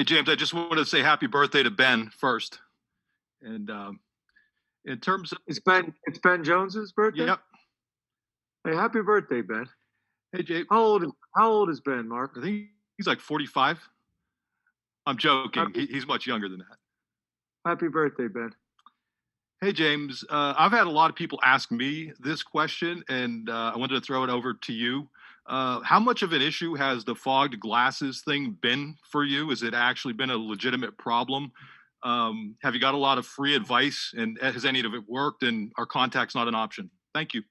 Hey, James, I just wanted to say happy birthday to Ben first. And in terms of, It's Ben Jones's birthday? yep. Hey, happy birthday, Ben. Hey, James, How old is Ben, Mark? I think he's like 45. I'm joking. Happy, He's much younger than that. happy birthday, Ben. Hey, James, I've had a lot of people ask me this question, and I wanted to throw it over to you. How much of an issue has the fogged glasses thing been for you? Has it actually been a legitimate problem? Have you got a lot of free advice, and has any of it worked? And are contacts not an option? Thank you.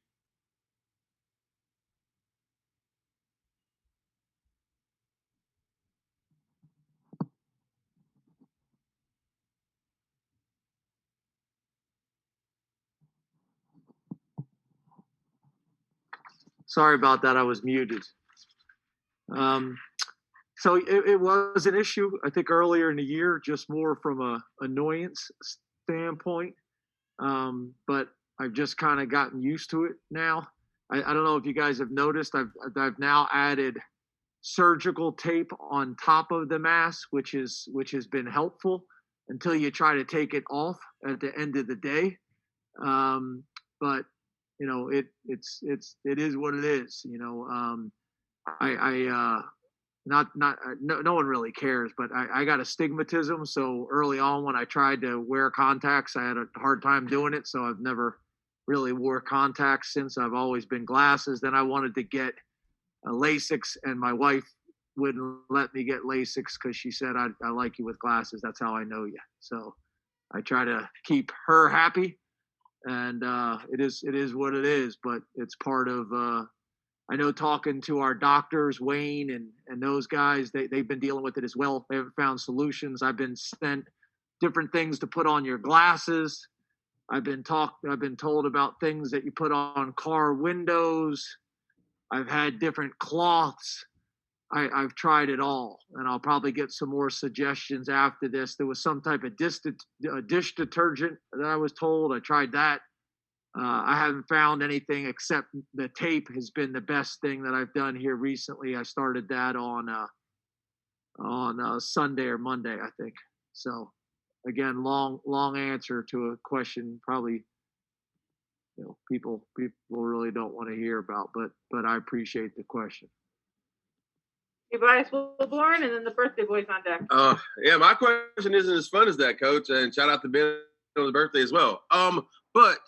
Sorry about that. I was muted. Um, so it was an issue, I think, earlier in the year, just more from a annoyance standpoint. But I've just kind of gotten used to it now. I don't know if you guys have noticed. I've now added surgical tape on top of the mask, which has been helpful until you try to take it off at the end of the day. But it is what it is. I not no one really cares, but I got astigmatism. So early on, when I tried to wear contacts, I had a hard time doing it. So I've never really wore contacts since. I've always been glasses. Then I wanted to get LASIX, and my wife wouldn't let me get LASIX because she said, I like you with glasses. That's how I know you. So I try to keep her happy, and it is what it is. But it's part of. I know, talking to our doctors, Wayne and those guys, they've been dealing with it as well. They haven't found solutions. I've been sent different things to put on your glasses. I've been told about things that you put on car windows. I've had different cloths. I've tried it all, and I'll probably get some more suggestions after this. There was some type of dish detergent that I was told. I tried that. I haven't found anything except the tape has been the best thing that I've done here recently. I started that on Sunday or Monday, I think. So again, long answer to a question probably people really don't want to hear about, but I appreciate the question. Tobias Wilborn, and then the birthday boys on deck. Yeah, my question isn't as fun as that, Coach, and shout out to Ben on his birthday as well. But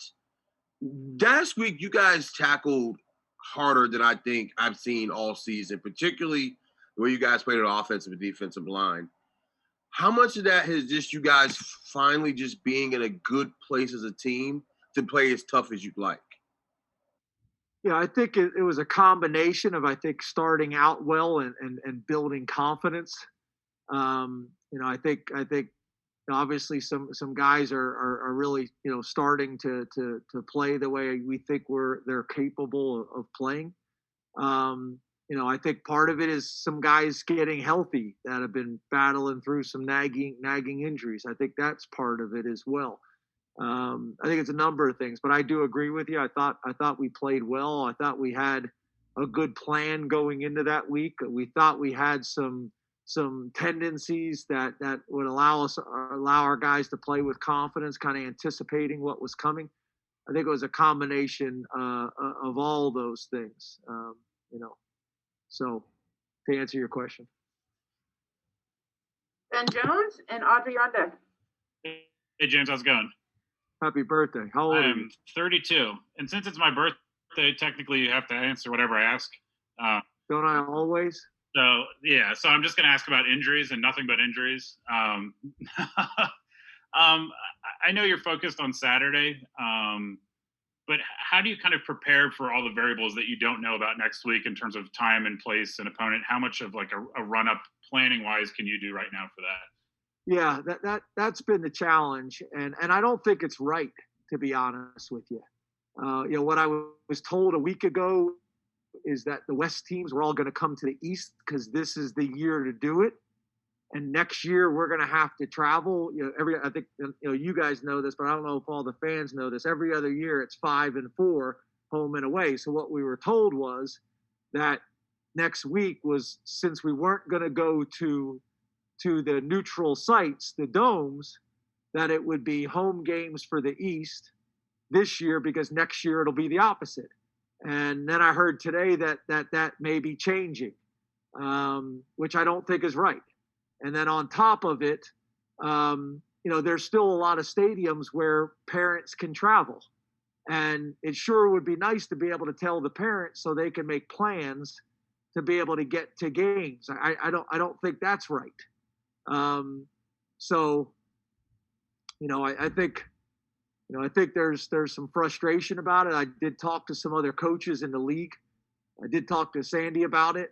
last week you guys tackled harder than I think I've seen all season, particularly the way you guys played an offensive and defensive line. How much of that is just you guys finally just being in a good place as a team to play as tough as you'd like? Yeah, I think it was a combination of, I think, starting out well and building confidence. I think obviously some guys are really starting to play the way we think they're capable of playing. I think part of it is some guys getting healthy that have been battling through some nagging injuries. I think that's part of it as well. I think it's a number of things, but I do agree with you. I thought we played well. I thought we had a good plan going into that week. We thought we had some tendencies that would allow our guys to play with confidence, kind of anticipating what was coming. I think it was a combination of all those things. So to answer your question, Ben Jones and Audrey on deck. Hey James, how's it going? Happy birthday. How old are you? I'm 32. And since it's my birthday, technically you have to answer whatever I ask. Don't I always? So, yeah. So I'm just going to ask about injuries and nothing but injuries. I know you're focused on Saturday, but how do you kind of prepare for all the variables that you don't know about next week in terms of time and place and opponent? How much of like a run-up planning-wise can you do right now for that? Yeah, that's been the challenge, and I don't think it's right, to be honest with you. What I was told a week ago is that the West teams were all going to come to the East because this is the year to do it, and next year we're going to have to travel. I think you guys know this, but I don't know if all the fans know this. Every other year it's 5 and 4 home and away. So what we were told was that next week was, since we weren't going to go to to the neutral sites, the domes, that it would be home games for the East this year because next year it'll be the opposite. And then I heard today that may be changing, which I don't think is right. And then on top of it, there's still a lot of stadiums where parents can travel. And it sure would be nice to be able to tell the parents so they can make plans to be able to get to games. I don't think that's right. I think there's some frustration about it. I did talk to some other coaches in the league. I did talk to Sandy about it.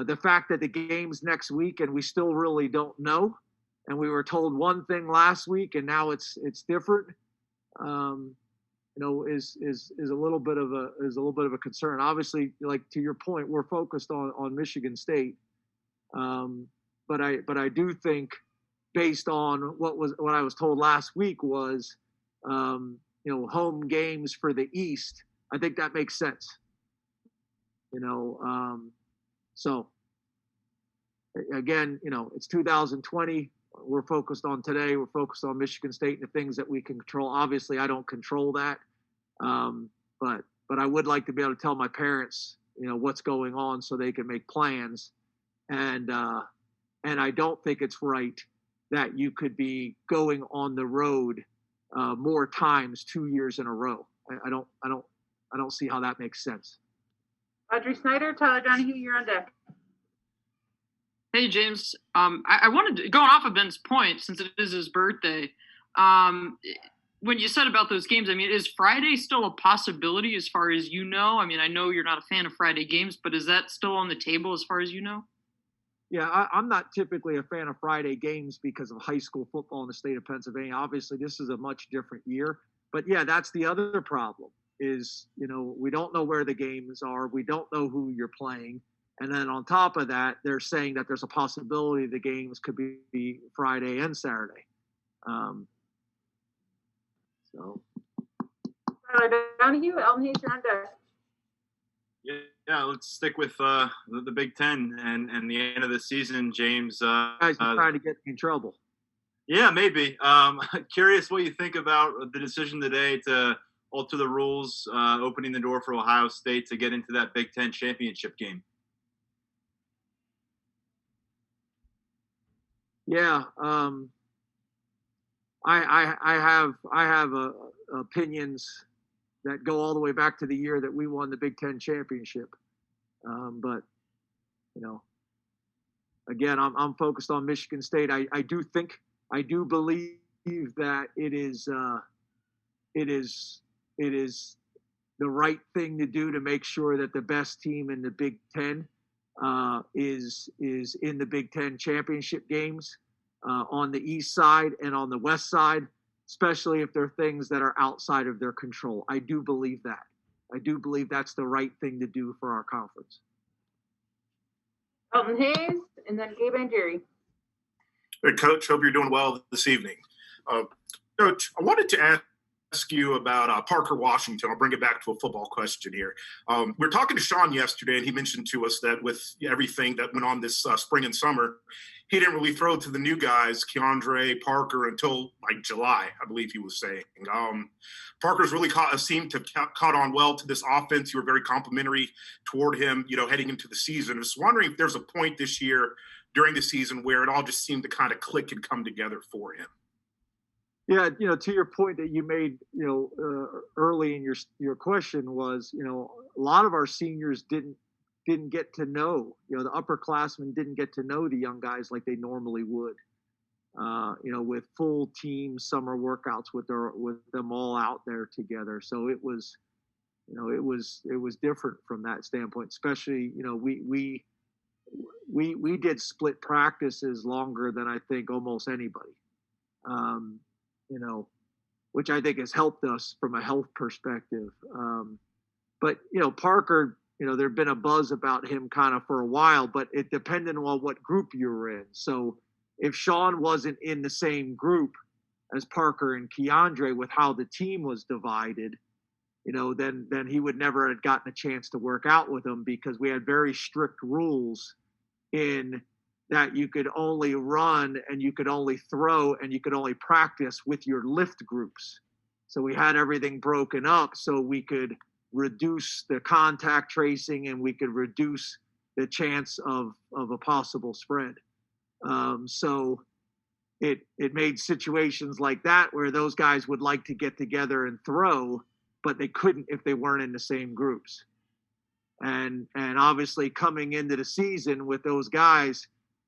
The fact that the game's next week and we still really don't know, and we were told one thing last week and now it's different, is a little bit of a concern. Obviously, like to your point, we're focused on Michigan State, but I do think, based on what I was told last week was, home games for the East. I think that makes sense. So again, it's 2020. We're focused on today. We're focused on Michigan State and the things that we can control. Obviously, I don't control that, but I would like to be able to tell my parents, what's going on so they can make plans. And I don't think it's right that you could be going on the road more times 2 years in a row. I don't see how that makes sense. Audrey Snyder, Tyler Donahue, you're on deck. Hey, James. I wanted to, going off of Ben's point, since it is his birthday, when you said about those games, I mean, is Friday still a possibility as far as you know? I mean, I know you're not a fan of Friday games, but is that still on the table as far as you know? Yeah, I'm not typically a fan of Friday games because of high school football in the state of Pennsylvania. Obviously, this is a much different year. But yeah, that's the other problem is, we don't know where the games are. We don't know who you're playing. And then on top of that, they're saying that there's a possibility the games could be Friday and Saturday. Tyler Donahue, Elton Hayes, you're on deck. Yeah, let's stick with the Big Ten and the end of the season, James. Guys are trying to get me in trouble. Yeah, maybe. Curious what you think about the decision today to alter the rules, opening the door for Ohio State to get into that Big Ten championship game. Yeah, I have opinions that go all the way back to the year that we won the Big Ten championship. But again, I'm focused on Michigan State. I do believe that it is the right thing to do to make sure that the best team in the Big Ten is in the Big Ten championship games on the east side and on the west side, especially if there are things that are outside of their control. I do believe that. I do believe that's the right thing to do for our conference. Elton Hayes, and then Gabe and Jerry. Hey, Coach, hope you're doing well this evening. Coach, I wanted to ask you about Parker Washington. I'll bring it back to a football question here. We were talking to Sean yesterday, and he mentioned to us that with everything that went on this spring and summer, he didn't really throw to the new guys, Keandre, Parker, until like July, I believe he was saying. Parker's really seemed to have caught on well to this offense. You were very complimentary toward him, heading into the season. I was wondering if there's a point this year during the season where it all just seemed to kind of click and come together for him. Yeah, to your point that you made, early in your question was, a lot of our seniors didn't get to know, the upperclassmen didn't get to know the young guys like they normally would, with full team summer workouts with them all out there together. So it was different from that standpoint. Especially, we did split practices longer than I think almost anybody. Which I think has helped us from a health perspective. But Parker, there'd been a buzz about him kind of for a while, but it depended on what group you were in. So if Sean wasn't in the same group as Parker and Keandre with how the team was divided, then he would never have gotten a chance to work out with them because we had very strict rules in that you could only run and you could only throw and you could only practice with your lift groups. So we had everything broken up so we could reduce the contact tracing and we could reduce the chance of a possible spread. So it made situations like that where those guys would like to get together and throw, but they couldn't if they weren't in the same groups. And obviously coming into the season with those guys,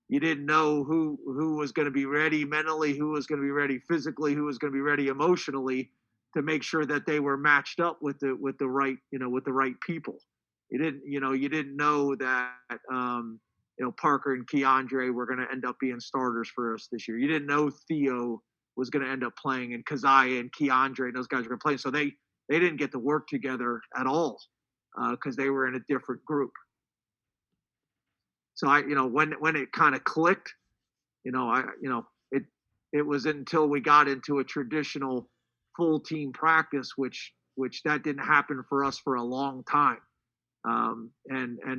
you didn't know who was going to be ready mentally, who was going to be ready physically, who was going to be ready emotionally to make sure that they were matched up with the right, with the right people. You didn't know that Parker and Keandre were going to end up being starters for us this year. You didn't know Theo was going to end up playing and Keziah and Keandre and those guys were going to play. So they didn't get to work together at all because they were in a different group. So when it kind of clicked, it was until we got into a traditional full team practice, which that didn't happen for us for a long time. And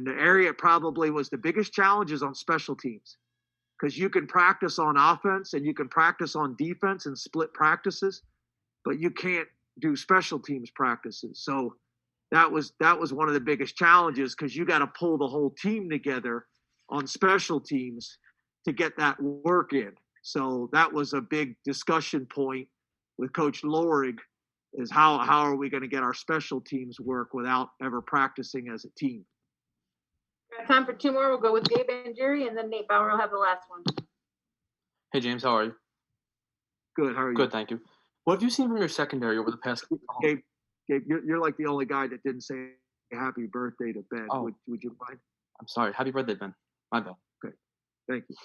the area probably was the biggest challenge is on special teams, because you can practice on offense and you can practice on defense and split practices, but you can't do special teams practices. So that was one of the biggest challenges, because you got to pull the whole team together on special teams to get that work in. So that was a big discussion point with Coach Lorig, is how are we going to get our special teams work without ever practicing as a team. Got time for two more. We'll go with Gabe and Jerry, and then Nate Bauer will have the last one. Hey, James, how are you? Good, how are you? Good, thank you. What have you seen from your secondary over the past couple of Gabe, you're like the only guy that didn't say happy birthday to Ben. Oh. Would you mind? I'm sorry. Happy birthday, Ben. My bad. Okay, thank you.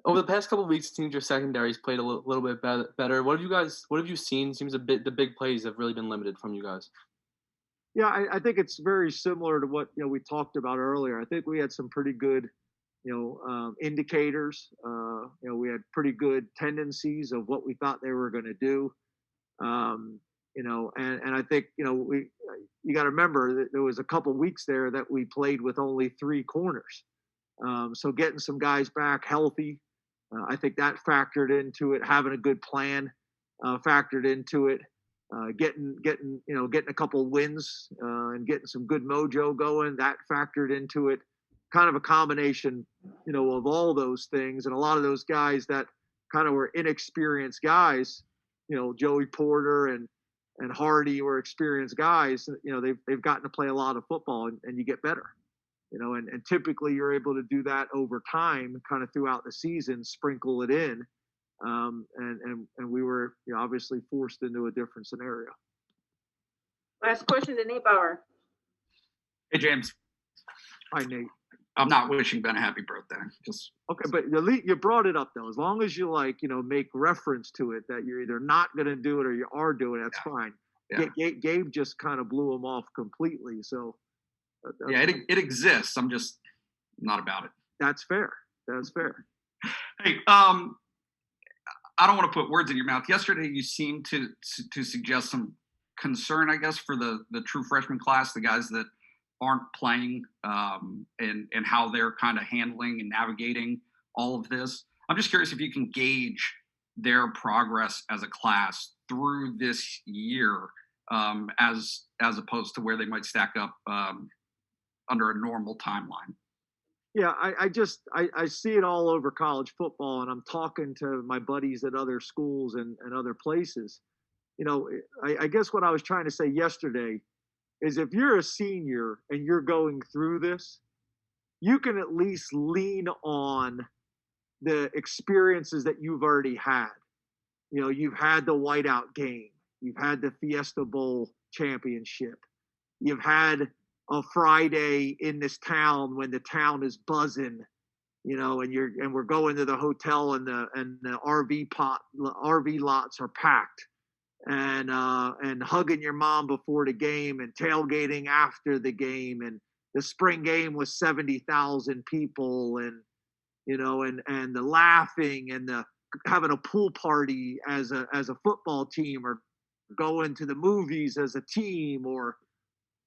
Over the past couple of weeks, it seems your secondary's played a little bit better. What have you seen? Seems the big plays have really been limited from you guys. Yeah, I think it's very similar to what we talked about earlier. I think we had some pretty good, indicators. We had pretty good tendencies of what we thought they were going to do. And I think you got to remember that there was a couple weeks there that we played with only 3 corners. So getting some guys back healthy, I think that factored into it. Having a good plan factored into it. Getting a couple wins and getting some good mojo going, that factored into it. Kind of a combination, of all those things. And a lot of those guys that kind of were inexperienced guys, Joey Porter and Hardy were experienced guys. They've gotten to play a lot of football, and you get better. And typically you're able to do that over time, kind of throughout the season, sprinkle it in. And we were obviously forced into a different scenario. Last question to Nate Bauer. Hey, James. Hi, Nate. I'm not wishing Ben a happy birthday. Just okay, but you brought it up though. As long as you make reference to it, that you're either not going to do it or you are doing it, that's fine. Yeah. Gabe just kind of blew him off completely. So it exists. I'm just not about it. That's fair. That's fair. Hey, I don't want to put words in your mouth. Yesterday, you seemed to suggest some concern, I guess, for the true freshman class, the guys that aren't playing, and how they're kind of handling and navigating all of this. I'm just curious if you can gauge their progress as a class through this year, as opposed to where they might stack up under a normal timeline. Yeah, I see it all over college football, and I'm talking to my buddies at other schools and other places. I guess what I was trying to say yesterday is if you're a senior and you're going through this, you can at least lean on the experiences that you've already had. You've had the whiteout game. You've had the Fiesta Bowl championship. You've had a Friday in this town when the town is buzzing, and we're going to the hotel and the RV lots are packed, and hugging your mom before the game and tailgating after the game, and the spring game was 70,000 people, and the laughing and the having a pool party as a football team, or going to the movies as a team, or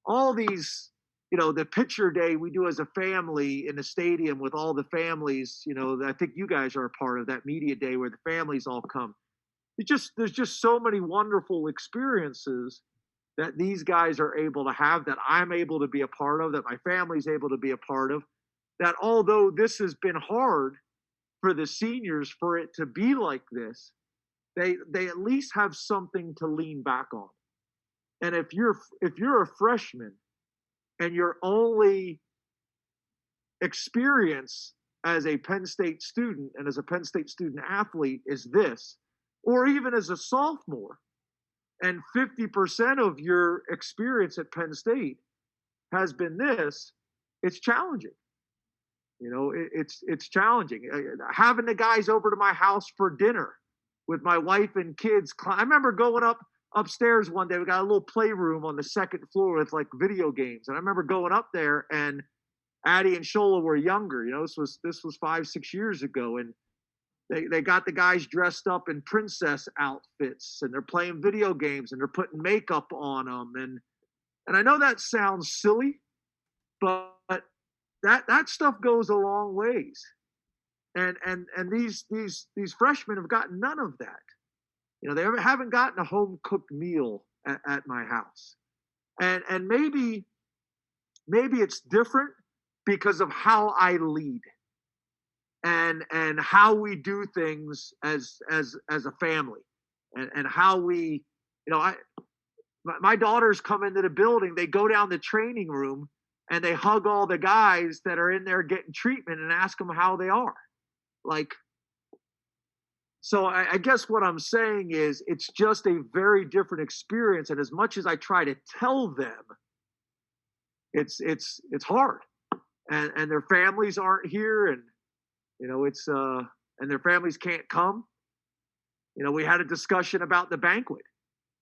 all these the picture day we do as a family in the stadium with all the families, I think you guys are a part of that media day where the families all come. There's just so many wonderful experiences that these guys are able to have, that I'm able to be a part of, that my family's able to be a part of, that although this has been hard for the seniors for it to be like this, they at least have something to lean back on. And if you're a freshman and your only experience as a Penn State student and as a Penn State student athlete is this, or even as a sophomore, and 50% of your experience at Penn State has been this, it's challenging. It's challenging. Having the guys over to my house for dinner with my wife and kids. I remember going upstairs one day. We got a little playroom on the second floor with like video games, and I remember going up there, and Addie and Shola were younger. This was 5-6 years ago, and they got the guys dressed up in princess outfits, and they're playing video games, and they're putting makeup on them, and I know that sounds silly, but that stuff goes a long ways. And these freshmen have gotten none of that. They haven't gotten a home cooked meal at my house. And maybe it's different because of how I lead and how we do things as a family, and how we, my daughters come into the building, they go down the training room and they hug all the guys that are in there getting treatment and ask them how they are. So I guess what I'm saying is it's just a very different experience. And as much as I try to tell them, it's hard, and their families aren't here, and and their families can't come. We had a discussion about the banquet,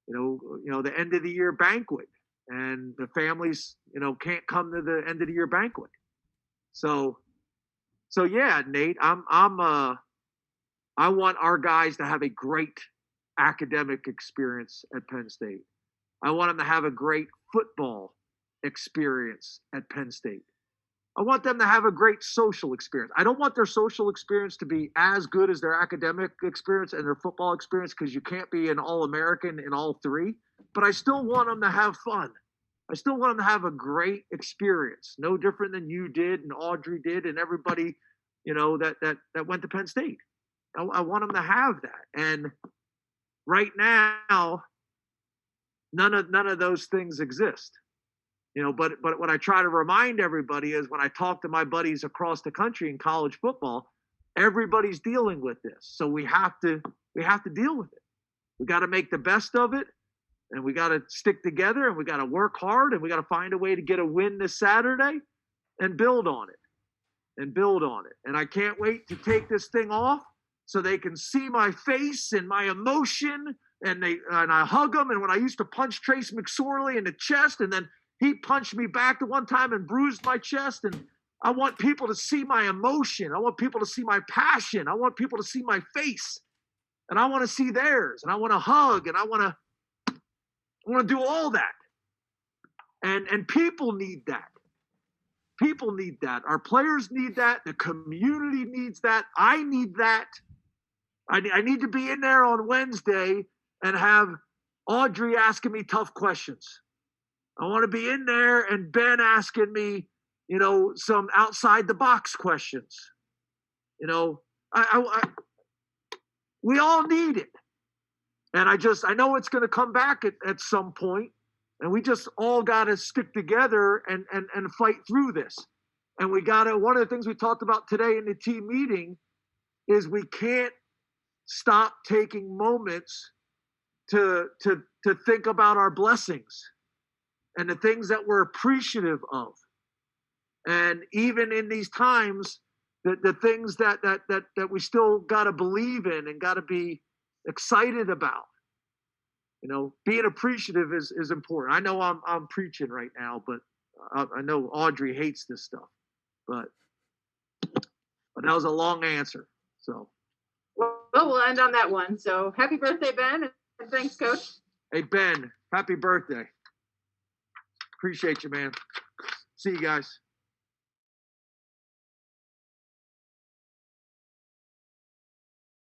the end of the year banquet, and the families, can't come to the end of the year banquet. So yeah, Nate, I want our guys to have a great academic experience at Penn State. I want them to have a great football experience at Penn State. I want them to have a great social experience. I don't want their social experience to be as good as their academic experience and their football experience, because you can't be an All-American in all three. But I still want them to have fun. I still want them to have a great experience, no different than you did and Audrey did and everybody, that went to Penn State. I want them to have that. And right now, none of those things exist. But what I try to remind everybody is, when I talk to my buddies across the country in college football, everybody's dealing with this. So we have to deal with it. We got to make the best of it, and we got to stick together, and we got to work hard, and we got to find a way to get a win this Saturday and build on it. And I can't wait to take this thing off so they can see my face and my emotion, and I hug them. And when I used to punch Trace McSorley in the chest, and then he punched me back the one time and bruised my chest, and I want people to see my emotion. I want people to see my passion. I want people to see my face, and I want to see theirs, and I want to hug, and I want to do all that. And people need that. People need that. Our players need that. The community needs that. I need that. I need to be in there on Wednesday and have Audrey asking me tough questions. I want to be in there and Ben asking me, some outside the box questions. We all need it. And I know it's going to come back at some point, and we just all got to stick together and fight through this. And one of the things we talked about today in the team meeting is we can't stop taking moments to think about our blessings and the things that we're appreciative of. And even in these times, the things that we still got to believe in and got to be excited about. Being appreciative is important. I know I'm preaching right now, but I know Audrey hates this stuff. But that was a long answer. So. Well, we'll end on that one. So happy birthday, Ben, and thanks, Coach. Hey, Ben, happy birthday. Appreciate you, man. See you guys.